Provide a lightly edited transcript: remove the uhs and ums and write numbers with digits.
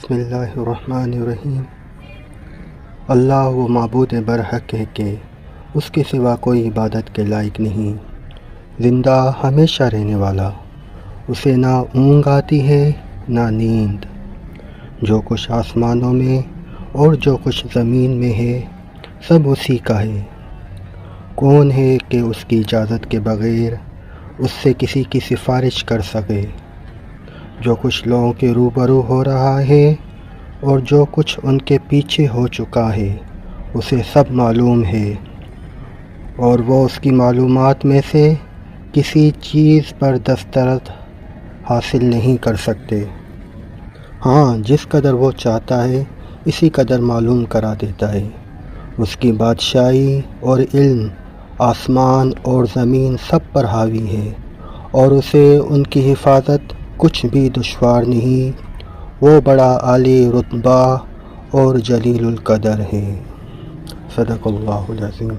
بسم اللہ الرحمن الرحیم۔ اللہ وہ معبود برحق ہے کہ اس کے سوا کوئی عبادت کے لائق نہیں، زندہ ہمیشہ رہنے والا، اسے نہ اونگ آتی ہے نہ نیند۔ جو کچھ آسمانوں میں اور جو کچھ زمین میں ہے سب اسی کا ہے۔ کون ہے کہ اس کی اجازت کے بغیر اس سے کسی کی سفارش کر سکے؟ جو کچھ لوگوں کے روبرو ہو رہا ہے اور جو کچھ ان کے پیچھے ہو چکا ہے اسے سب معلوم ہے، اور وہ اس کی معلومات میں سے کسی چیز پر دسترس حاصل نہیں کر سکتے۔ ہاں، جس قدر وہ چاہتا ہے اسی قدر معلوم کرا دیتا ہے۔ اس کی بادشاہی اور علم آسمان اور زمین سب پر حاوی ہے، اور اسے ان کی حفاظت کچھ بھی دشوار نہیں۔ وہ بڑا عالی رتبہ اور جلیل القدر ہے۔ صدق اللہ العظیم۔